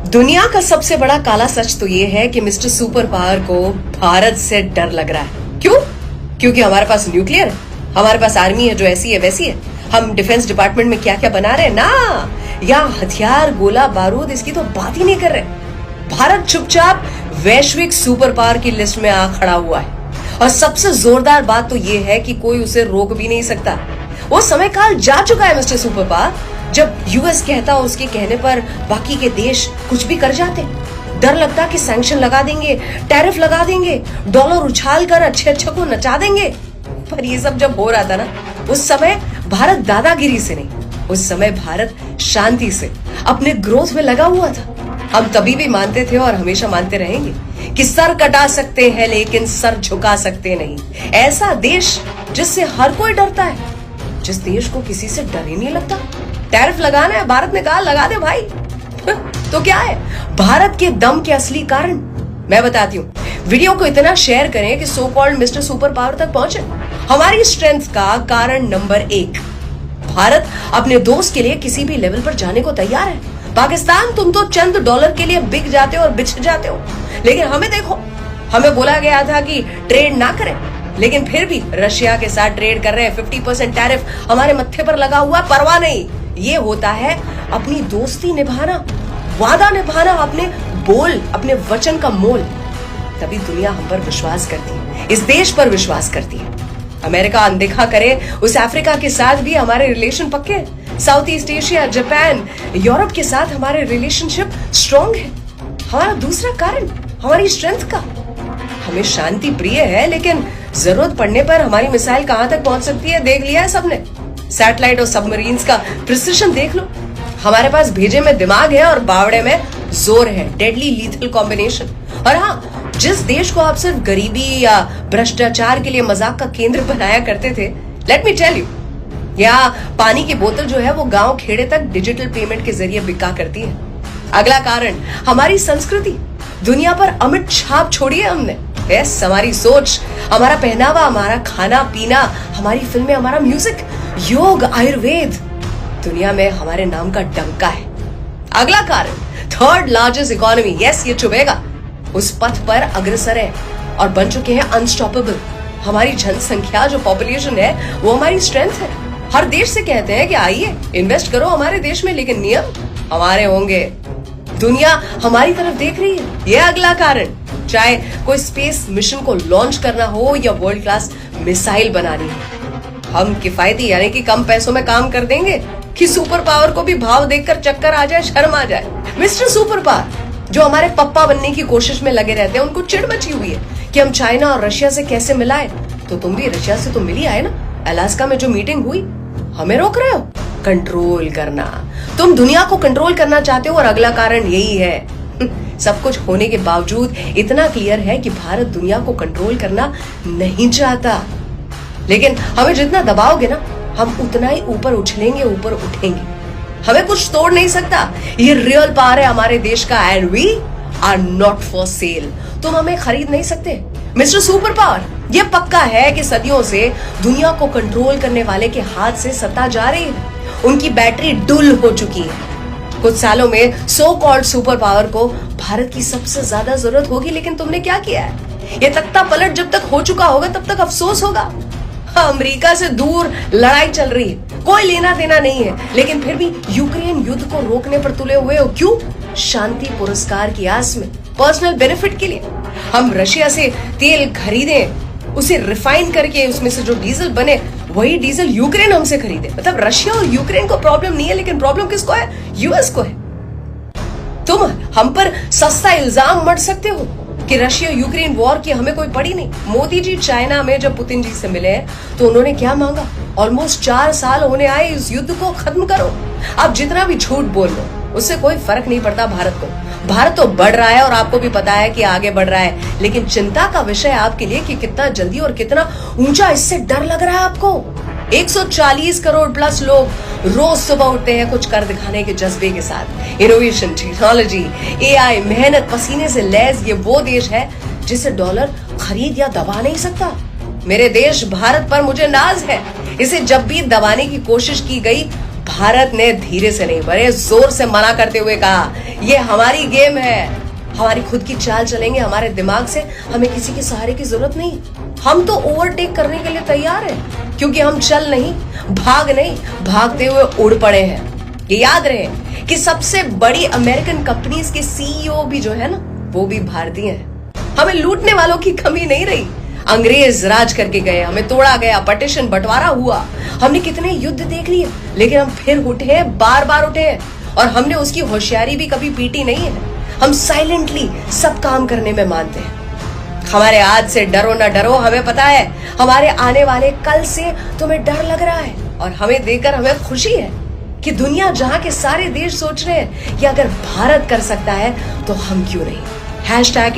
दुनिया का सबसे बड़ा काला सच तो ये है कि मिस्टर सुपर पावर को भारत से डर लग रहा है। क्यों? क्योंकि हमारे पास न्यूक्लियर है, हमारे पास आर्मी है जो ऐसी है वैसी है, हम डिफेंस डिपार्टमेंट में क्या क्या बना रहे हैं ना, या हथियार गोला बारूद इसकी तो बात ही नहीं कर रहे। भारत चुपचाप वैश्विक सुपर पावर की लिस्ट में आ खड़ा हुआ है और सबसे जोरदार बात तो यह है कि कोई उसे रोक भी नहीं सकता। वो समय काल जा चुका है मिस्टर सुपर पावर जब यूएस कहता उसके कहने पर बाकी के देश कुछ भी कर जाते। डर लगता कि सैंक्शन लगा देंगे, टैरिफ लगा देंगे, डॉलर उछाल कर अच्छे को नचा देंगे। पर ये सब जब हो रहा था ना, उस समय भारत दादागिरी से नहीं, उस समय भारत शांति से अपने ग्रोथ में लगा हुआ था। हम तभी भी मानते थे और हमेशा मानते रहेंगे कि सर कटा सकते हैं लेकिन सर झुका सकते नहीं। ऐसा देश जिससे हर कोई डरता है, जिस देश को किसी से डर ही नहीं लगता। टैरिफ लगाना है, भारत ने कहा लगा दे भाई। तो क्या है भारत के दम के असली कारण? मैं बताती हूँ। वीडियो को इतना शेयर करें कि so called mister super power तक पहुंचे। हमारी स्ट्रेंथ का कारण नंबर 1, भारत अपने दोस्त के लिए किसी भी लेवल पर जाने को तैयार है। पाकिस्तान तुम तो चंद डॉलर के लिए बिक जाते हो और बिछ जाते हो, लेकिन हमें देखो, हमें बोला गया था कि ट्रेड ना करें, लेकिन फिर भी रशिया के साथ ट्रेड कर रहे हैं। 50% टैरिफ हमारे मत्थे पर लगा हुआ, परवाह नहीं। ये होता है अपनी दोस्ती निभाना, वादा निभाना, अपने बोल, अपने वचन का मोल। तभी दुनिया हम पर विश्वास करती है, इस देश पर विश्वास करती है। अमेरिका अनदेखा करे उस अफ्रीका के साथ भी हमारे रिलेशन पक्के हैं। South east Asia, Japan, Europe के साथ हमारे रिलेशनशिप स्ट्रॉन्ग है। हमारा दूसरा कारण हमारी स्ट्रेंथ का, हमें शांति प्रिय है, लेकिन जरूरत पड़ने पर हमारी मिसाइल कहां तक पहुंच सकती है देख लिया है सबने। सैटेलाइट और सबमरीन्स का प्रिसिशन देख लो। हमारे पास भेजे में दिमाग है और बावड़े में जोर है, डेडली लीथल कॉम्बिनेशन। और हाँ, जिस देश को आप सिर्फ गरीबी या भ्रष्टाचार के लिए मजाक का केंद्र बनाया करते थे, लेट मी टेल यू, यहाँ पानी की बोतल जो है वो गांव खेड़े तक डिजिटल पेमेंट के जरिए बिका करती है। अगला कारण हमारी संस्कृति, दुनिया पर अमिट छाप छोड़ी है हमने। यस, हमारी सोच, हमारा पहनावा, हमारा खाना पीना, हमारी फिल्में, हमारा म्यूजिक, योग, आयुर्वेद, दुनिया में हमारे नाम का डंका है। अगला कारण, थर्ड लार्जेस्ट इकोनॉमी, यस ये चुभेगा, उस पथ पर अग्रसर है और बन चुके हैं अनस्टॉपेबल। हमारी जनसंख्या जो पॉपुलेशन है वो हमारी स्ट्रेंथ है। हर देश से कहते हैं कि आइए इन्वेस्ट करो हमारे देश में, लेकिन नियम हमारे होंगे। दुनिया हमारी तरफ देख रही है, ये अगला कारण। चाहे कोई स्पेस मिशन को लॉन्च करना हो या वर्ल्ड क्लास मिसाइल बनानी हो, हम किफायती यानी कि कम पैसों में काम कर देंगे कि सुपर पावर को भी भाव देखकर चक्कर आ जाए, शर्म आ जाए। मिस्टर सुपर पावर जो हमारे पप्पा बनने की कोशिश में लगे रहते हैं, उनको चिढ़ मची हुई है कि हम चाइना और रशिया से कैसे मिलाए। तो तुम भी रशिया से तो मिल ही आए ना, अलास्का में जो मीटिंग हुई, हमें रोक रहे हो? कंट्रोल करना, तुम दुनिया को कंट्रोल करना चाहते हो और अगला कारण यही है। सब कुछ होने के बावजूद इतना क्लियर है कि भारत दुनिया को कंट्रोल करना नहीं चाहता, लेकिन हमें जितना दबाओगे ना, हम उतना ही ऊपर उछलेंगे, ऊपर उठेंगे। हमें कुछ तोड़ नहीं सकता। ये रियल पावर है हमारे देश का, and we are not for sale. तुम हमें खरीद नहीं सकते। मिस्टर सुपर पावर, ये पक्का है कि सदियों से दुनिया को कंट्रोल करने वाले के हाथ से सत्ता जा रही है, उनकी बैटरी डुल हो चुकी है। कुछ सालों में सो कॉल्ड सुपर पावर को भारत की सबसे ज्यादा जरूरत होगी, लेकिन तुमने क्या किया है? ये तख्ता पलट जब तक हो चुका होगा तब तक अफसोस होगा। अमेरिका से दूर लड़ाई चल रही है, कोई लेना देना नहीं है, लेकिन फिर भी यूक्रेन युद्ध को रोकने पर तुले हुए हो। क्यों? शांति पुरस्कार की आस में, पर्सनल बेनिफिट के लिए। हम रशिया से तेल खरीदें, उसे रिफाइन करके उसमें से जो डीजल बने, वही डीजल यूक्रेन हमसे खरीदे। मतलब रशिया और यूक्रेन को प्रॉब्लम नहीं है, लेकिन प्रॉब्लम किसको है? यूएस को है। तुम हम पर सस्ता इल्जाम मढ़ सकते हो कि रशिया यूक्रेन वॉर की हमें कोई पड़ी नहीं। मोदी जी चाइना में जब पुतिन जी से मिले तो उन्होंने क्या मांगा? ऑलमोस्ट 4 साल होने आए, इस युद्ध को खत्म करो। आप जितना भी झूठ बोल लो, उससे कोई फर्क नहीं पड़ता भारत को। भारत तो बढ़ रहा है और आपको भी पता है कि आगे बढ़ रहा है, लेकिन चिंता का विषय आपके लिए कि कितना जल्दी और कितना ऊंचा इससे डर लग रहा है आपको। 140 करोड़ प्लस लोग रोज सुबह उठते हैं कुछ कर दिखाने के जज्बे के साथ। इनोवेशन, टेक्नोलॉजी, एआई, मेहनत, पसीने से लैस ये वो देश है जिसे डॉलर खरीद या दबा नहीं सकता। मेरे देश भारत पर मुझे नाज है। इसे जब भी दबाने की कोशिश की गई, भारत ने धीरे से नहीं बड़े जोर से मना करते हुए कहा, ये हमारी गेम है, हमारी खुद की चाल चलेंगे हमारे दिमाग से, हमें किसी के सहारे की जरूरत नहीं। हम तो ओवरटेक करने के लिए तैयार हैं, क्योंकि हम चल नहीं, भाग नहीं, भागते हुए उड़ पड़े हैं। ये याद रहे कि सबसे बड़ी अमेरिकन कंपनीज के सीईओ भी जो है ना, वो भी भारतीय हैं। हमें लूटने वालों की कमी नहीं रही। अंग्रेज राज करके गए, हमें तोड़ा गया, पार्टीशन बंटवारा हुआ, हमने कितने युद्ध देख लिए, लेकिन हम फिर उठे हैं, बार बार उठे हैं, और हमने उसकी होशियारी भी कभी पीटी नहीं है। हम साइलेंटली सब काम करने में मानते हैं। हमारे आज से डरो ना डरो, हमें पता है हमारे आने वाले कल से तुम्हें डर लग रहा है, और हमें देखकर हमें खुशी है कि दुनिया जहां के सारे देश सोच रहे हैं कि अगर भारत कर सकता है तो हम क्यों नहीं।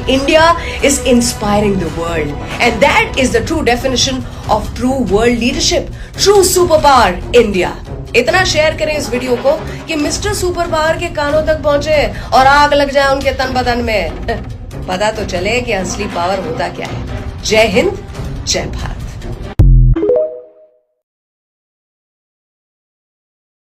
#India is inspiring the world, and that is the true definition of true world leadership, true superpower India. इतना शेयर करें इस वीडियो को कि मिस्टर सुपर पावर के कानों तक पहुंचे और आग लग जाए उनके तन बदन में। पता तो चले कि असली पावर होता क्या है। जय हिंद, जय भारत।